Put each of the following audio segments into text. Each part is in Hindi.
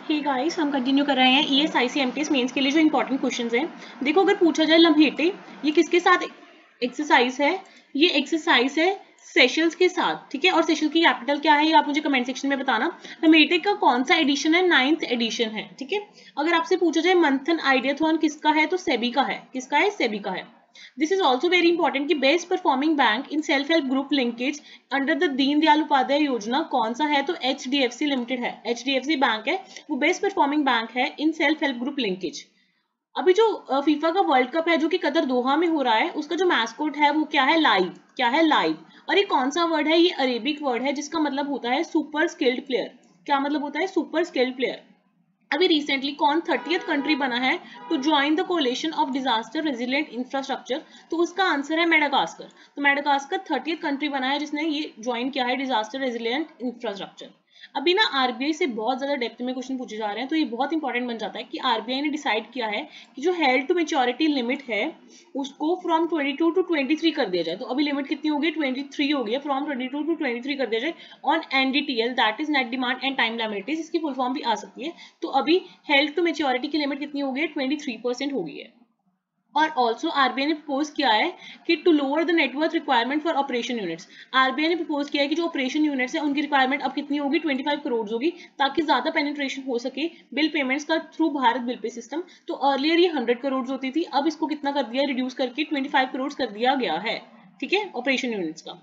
हे गाइस, हम कंटिन्यू कर रहे हैं ईएसआईसी एमटीएस मेंस के लिए जो इंपॉर्टेंट क्वेश्चंस हैं। देखो, अगर पूछा जाए लम्हेटे, ये किसके साथ एक्सरसाइज है? ये एक्सरसाइज है सेशल्स के साथ, ठीक है। और सेशल की कैपिटल क्या है, ये आप मुझे कमेंट सेक्शन में बताना। लम्हेटे का कौन सा एडिशन है? 9th एडिशन है, ठीक है। अगर आपसे पूछा जाए मंथन आइडियाथॉन किसका है, तो सेबी का है। किसका है? सेबी का है। This is also very important कि best performing bank in self help group linkage under the Deen Dayal Upadhyay योजना कौन सा है? तो एचडीएफसी लिमिटेड है। एचडीएफसी बैंक है, वो बेस्ट परफॉर्मिंग बैंक है in self help group linkage. अभी जो फीफा का वर्ल्ड कप है जो कि कतर दोहा में हो रहा है, उसका जो मैस्कोट है वो क्या है? लाइव। क्या है? लाइव। और ये कौन सा वर्ड है? ये अरेबिक वर्ड है जिसका मतलब होता है सुपर स्किल्ड प्लेयर। क्या मतलब होता है? Super skilled player. अभी रिसेंटली कौन 30th कंट्री बना है to join the coalition of disaster resilient infrastructure? तो उसका आंसर है मेडागास्कर। तो मेडागास्कर 30th कंट्री बना है जिसने ये ज्वाइन किया है डिजास्टर रेजिलिएंट इंफ्रास्ट्रक्चर। अभी ना आरबीआई से बहुत ज्यादा डेप्थ में क्वेश्चन पूछे जा रहे हैं, तो ये बहुत इंपॉर्टेंट बन जाता है कि आरबीआई ने डिसाइड किया है कि जो हेल्ड टू मेच्योरिटी लिमिट है उसको फ्रॉम 22 टू 23 कर दिया जाए। तो अभी लिमिट कितनी हो गई? 23 हो गई है। फ्रॉम 22 टू 23 कर दिया जाए on NDTL, that is net demand and time liabilities. इसकी फुल फॉर्म भी आ सकती है। तो अभी हेल्ड टू मेच्योरिटी की लिमिट कितनी हो गई है? 23% हो गई है। और ऑल्सो आरबीआई ने प्रपोज किया है कि to lower the net worth requirement for operation units. RBI ने प्रपोज किया है कि जो ऑपरेशन यूनिट्स है उनकी रिक्वायरमेंट अब कितनी होगी? 25 करोड़ होगी, ताकि ज्यादा पेनिट्रेशन हो सके बिल पेमेंट्स का through Bharat bill pay system. तो अर्लियर ये 100 करोड़ होती थी, अब इसको कितना कर दिया? रिड्यूस करके 25 करोड़ कर दिया गया है, ठीक है, ऑपरेशन यूनिट्स का।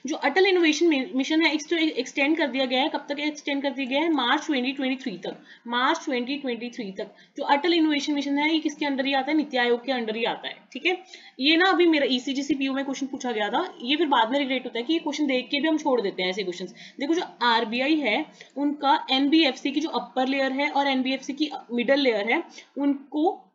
जो अटल इनोवेशन मिशन है इसको एक्सटेंड कर दिया गया है। कब तक एक्सटेंड कर दिया गया है? मार्च 2023 तक। मार्च 2023 तक जो अटल इनोवेशन मिशन है ये किसके अंडर ही आता है? नीति आयोग के अंडर ही आता है, ठीक है। ये ना अभी मेरा ईसीजीसी पीयू में क्वेश्चन पूछा गया था, ये फिर बाद में रिग्रेट होता है कि ये क्वेश्चन देख के भी हम छोड़ देते हैं ऐसे क्वेश्चन। देखो, जो आरबीआई है उनका एनबीएफसी की जो अपर लेयर है और एनबीएफसी की मिडल लेयर है उनको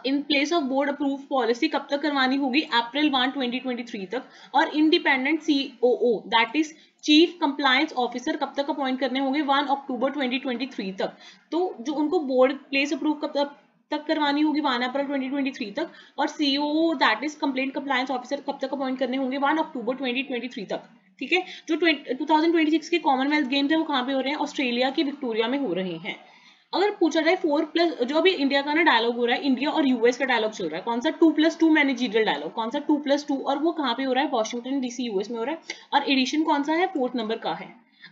in place of board approve policy कब तक करवानी होगी? अप्रैल 1 2023 तक। और independent COO that is chief compliance officer कब तक अपॉइंट करने होंगे? 1 अक्टूबर 2023 तक। तो जो उनको बोर्ड प्लेस अप्रूव कब तक करवानी होगी? 1 अप्रैल 2023 तक। और COO that is complaint compliance officer कब तक अपॉइंट करने होंगे? 1 अक्टूबर 2023 तक, ठीक है। जो 2026 के कॉमनवेल्थ गेम्स है वो कहाँ पे हो रहे हैं? ऑस्ट्रेलिया के विक्टोरिया में हो रहे हैं। अगर पूछा जाए 4+ जो अभी इंडिया का ना डायलॉग हो रहा है, इंडिया और यूएस का डायलॉग चल रहा है, कौन सा? 2+2 मैनेजरियल डायलॉग। कौन सा? 2+2। और वो कहाँ पे हो रहा है? वॉशिंगटन डीसी यूएस में हो रहा है। और एडिशन कौन सा है? 4th नंबर का है।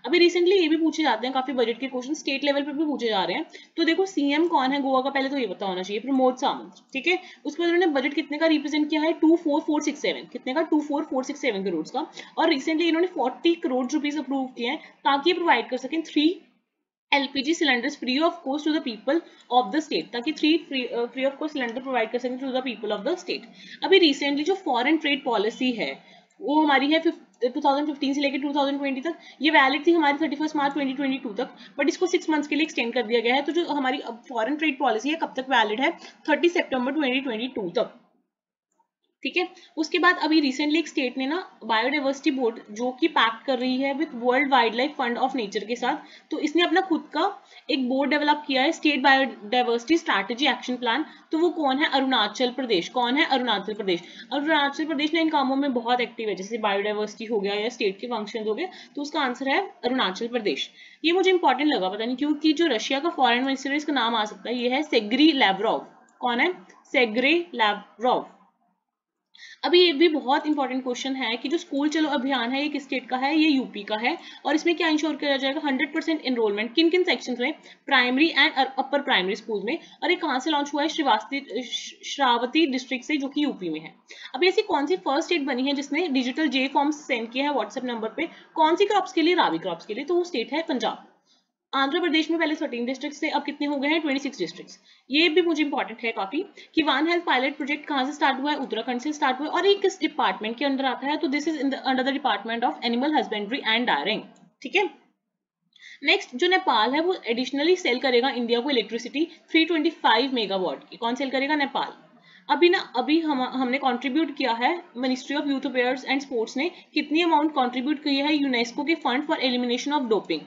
अभी रिसेंटली ये भी पूछे जाते हैं काफी बजट के क्वेश्चन, स्टेट लेवल पे भी पूछे जा रहे हैं। तो देखो, सीएम कौन है गोवा का? पहले तो ये पता होना चाहिए, प्रमोद सावंत, ठीक है। उसके बाद उन्होंने बजट कितने का रिप्रेजेंट किया है? 24467। कितने का? 24467 करोड़ का। और रिसेंटली इन्होंने 40 करोड़ रुपीज अप्रूव किए हैं ताकि प्रोवाइड कर सकें 3 LPG cylinders free of cost to the people of the state, ताकि free of cost cylinder provide कर सकें to the people of the state. अभी रिसेंटली जो फॉरेन ट्रेड पॉलिसी है वो हमारी है 2015 से लेकर 2020 तक। ये वैलिड थी हमारी 31 मार्च 2022 तक, बट इसको 6 मंथ्स के लिए एक्सटेंड कर दिया गया है। तो जो हमारी फॉरेन ट्रेड पॉलिसी है कब तक वैलिड है? 30 सितंबर 2022 तक, ठीक है। उसके बाद अभी रिसेंटली एक स्टेट ने ना बायोडाइवर्सिटी बोर्ड जो कि पैक्ट कर रही है with world wild life fund of nature के साथ, तो इसने अपना खुद का एक बोर्ड डेवलप किया है, state biodiversity strategy action plan. तो वो कौन है? अरुणाचल प्रदेश। कौन है? अरुणाचल प्रदेश। अरुणाचल प्रदेश ने इन कामों में बहुत एक्टिव है, जैसे बायोडाइवर्सिटी हो गया या स्टेट के फंक्शन हो गए, तो उसका आंसर है अरुणाचल प्रदेश। ये मुझे इंपॉर्टेंट लगा, पता नहीं क्योंकि जो रशिया का फॉरेन मिनिस्टर है इसका नाम आ सकता है, ये है सेर्गेई लैवरोव। कौन है? Sergei Lavrov. अभी ये भी बहुत इंपॉर्टेंट क्वेश्चन है कि जो स्कूल चलो अभियान है ये किस स्टेट का है? ये यूपी का है। और इसमें क्या इंश्योर किया जाएगा? 100% एनरोलमेंट किन किन सेक्शंस में? Primary and upper primary school में। और ये कहाँ से लॉन्च हुआ है? श्रावती डिस्ट्रिक्ट से, जो कि यूपी में है। अब ऐसी कौन सी फर्स्ट स्टेट बनी है जिसने डिजिटल जे फॉर्म्स सेंड किया है व्हाट्सएप नंबर पे? कौन सी क्रॉप्स के लिए? राबी क्रॉप्स के लिए। तो वो स्टेट है पंजाब। आंध्र प्रदेश में पहले 13 डिस्ट्रिक्ट से अब कितने हो गए हैं? 26 डिस्ट्रिक्ट्स। ये भी मुझे इंपॉर्टेंट है काफी कि वन हेल्थ पायलट प्रोजेक्ट कहाँ से स्टार्ट हुआ है? उत्तराखंड से स्टार्ट हुआ है। और ये किस डिपार्टमेंट के अंदर आता है? तो this is under the department of animal husbandry and daring, ठीक है। नेक्स्ट जो नेपाल है वो एडिशनली सेल करेगा इंडिया को इलेक्ट्रिसिटी 325 मेगावाट की। कौन सेल करेगा? नेपाल। अभी हमने कंट्रीब्यूट किया है, ministry of youth affairs and sports ने कितनी अमाउंट कंट्रीब्यूट की है यूनेस्को के fund for elimination of doping.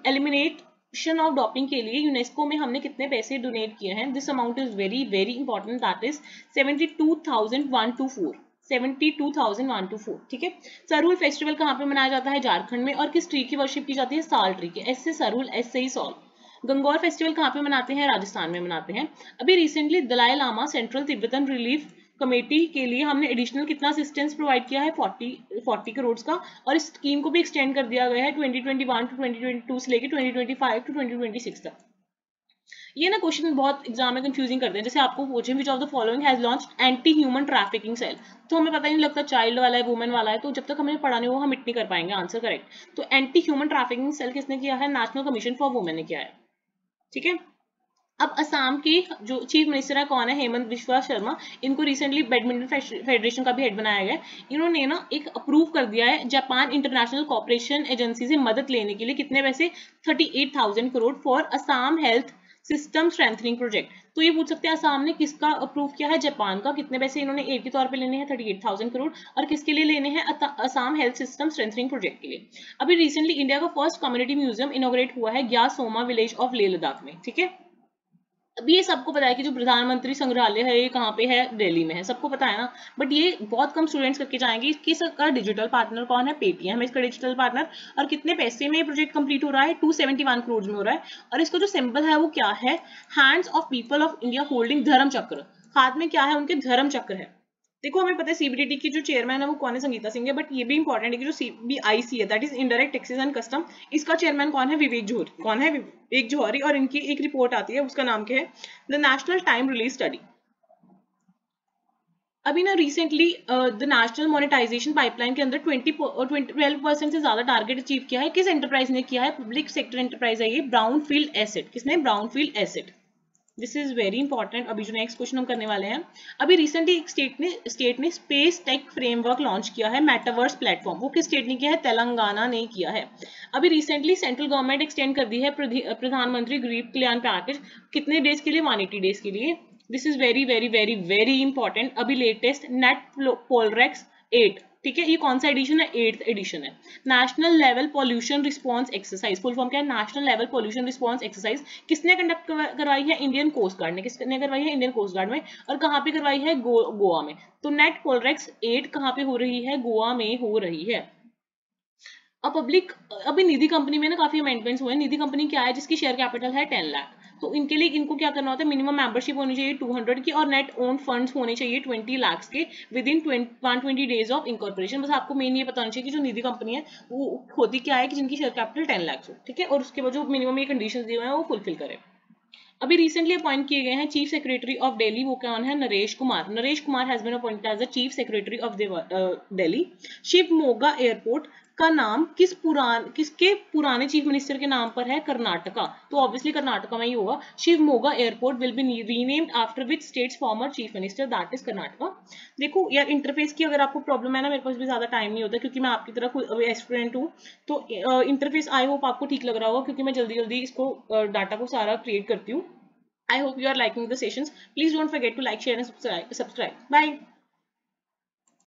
Elimination of doping के लिए यूनेस्को में हमने कितने पैसे डोनेट किए हैं? This amount is very very important, that is 72,124। 72,124, ठीक है। सरहुल फेस्टिवल कहाँ पे मनाया जाता है? झारखंड में। और किस ट्री की वर्शिप की जाती है? साल ट्री के। एस से सरहुल, एस से ही सॉल। गंगौर फेस्टिवल कहाँ पे मनाते हैं? राजस्थान में मनाते हैं। अभी recently Dalai Lama central Tibetan relief committee के लिए हमने एडिशनल कितना असिस्टेंस प्रोवाइड किया है? 40 करोड़ का, और इस स्कीम को भी एक्सटेंड कर दिया गया है 2021 टू 2022 से लेकर 2025 टू 2026 तक। ये ना क्वेश्चन बहुत एग्जाम में कंफ्यूजिंग करते हैं, जैसे आपको पूछे which of the following has launched anti human trafficking cell, तो हमें पता ही नहीं लगता चाइल्ड वाला है, वुमेन वाला है, तो जब तक हमें पढ़ा नहीं हो हम इट नहीं कर पाएंगे आंसर करेक्ट। तो एंटी ह्यूमन ट्रैफिकिंग सेल किसने किया है? नेशनल कमीशन फॉर वुमेन ने किया है। ठीक है, अब असम की जो चीफ मिनिस्टर है कौन है? हेमंत बिश्वा शर्मा। इनको रिसेंटली बैडमिंटन फेडरेशन का भी हेड बनाया गया। इन्होंने ना एक अप्रूव कर दिया है जापान इंटरनेशनल कॉपरेशन एजेंसी से मदद लेने के लिए, कितने पैसे? 38,000 crore for Assam health system strengthening project. तो ये पूछ सकते हैं असम ने किसका अप्रूव किया है? जापान का। कितने पैसे इन्होंने एड के तौर पे लेने हैं? 38,000 करोड़। और किसके लिए लेने हैं? Assam health system strengthening project के लिए। अभी रिसेंटली इंडिया का फर्स्ट कम्युनिटी म्यूजियम इनॉग्रेट हुआ है ग्यासोमा विलेज ऑफ लेह लद्दाख में। ठीक है, अभी ये सबको पता है कि जो प्रधानमंत्री संग्रहालय है ये कहाँ पे है? दिल्ली में है, सबको पता है ना। बट ये बहुत कम स्टूडेंट्स करके जाएंगे कि इसका डिजिटल पार्टनर कौन है? पेटीएम है इसका डिजिटल पार्टनर। और कितने पैसे में ये प्रोजेक्ट कंप्लीट हो रहा है? 271 करोड़ में हो रहा है। और इसका जो सिंबल है वो क्या है? Hands of people of India holding धर्म चक्र। हाथ में क्या है उनके? धर्म चक्र है। देखो हमें पता है सीबीडीटी की जो चेयरमैन है वो कौन है? संगीता सिंह है। बट ये भी इंपॉर्टेंट है कि जो सीबीआईसी है that is indirect taxes and custom, इसका चेयरमैन कौन है? विवेक जौहरी। कौन है? विवेक जौहरी। और इनकी एक रिपोर्ट आती है उसका नाम क्या है? The national time release study. अभी ना recently the national monetisation pipeline के अंदर 12% से ज्यादा टारगेट अचीव किया है। किस एंटरप्राइज ने किया है? पब्लिक सेक्टर एंटरप्राइज है ये, ब्राउनफील्ड एसेट। किसने? Brownfield asset. This is very important. अभी जो नेक्स्ट क्वेश्चन हम करने वाले हैं, अभी रिसेंटली एक स्टेट ने स्पेस टेक फ्रेमवर्क लॉन्च किया है, मेटावर्स प्लेटफॉर्म। वो किस स्टेट ने किया है? तेलंगाना ने किया है। अभी रिसेंटली सेंट्रल गवर्नमेंट एक्सटेंड कर दी है प्रधानमंत्री गरीब कल्याण पैकेज। कितने डेज के लिए? 180 डेज के लिए। This is very very very very important. अभी लेटेस्ट नेट पोलरेक्स 8, ठीक है, ये कौन सा एडिशन है? 8th एडिशन है। National level pollution response exercise, full form क्या है? National level pollution response exercise. किसने कंडक्ट करवाई है? इंडियन कोस्ट गार्ड ने। किसने करवाई है? इंडियन कोस्ट गार्ड में। और कहाँ पे करवाई है? गोवा में। तो नेट पोलरेक्स 8 कहाँ पे हो रही है? गोवा में हो रही है। अब पब्लिक, अभी निधि कंपनी में ना काफी अमेंडमेंट्स हुए हैं। निधि कंपनी क्या है? जिसकी शेयर कैपिटल है 10 लाख। तो इनके लिए इनको क्या करना होता है? मिनिमम मेंबरशिप होनी चाहिए 200 की, और नेट ओन फंड्स होने चाहिए 20 लाख के with in 120 days of incorporation. बस आपको मेन ये पता होना चाहिए कि जो निधि कंपनी है वो होती क्या है कि जिनकी शेयर कैपिटल 10 लाख हो। ठीक है, और उसके बाद जो मिनिमम ये कंडीशन दिए हुए हैं वो फुलफिल करें। अभी रिसेंटली अपॉइंट किए गए हैं चीफ सेक्रेटरी ऑफ दिल्ली, वो कौन है? Naresh Kumar. Naresh Kumar has been appointed as the chief secretary of Delhi. Shivamogga airport का नाम किसके पुराने चीफ मिनिस्टर के नाम पर है? कर्नाटका। तो ऑब्वियसली कर्नाटका में ही होगा। Shivamogga airport will be renamed after which states former chief minister? That is Karnataka. देखो यार इंटरफेस की अगर आपको प्रॉब्लम है ना, मेरे पास भी ज्यादा टाइम नहीं होता क्योंकि मैं आपकी तरह स्टूडेंट हूँ, तो इंटरफेस आई होप आपको ठीक लग रहा होगा क्योंकि मैं जल्दी जल्दी इसको डाटा को सारा क्रिएट करती हूँ। I hope you are liking the sessions. Please don't forget to like, share and subscribe. Bye.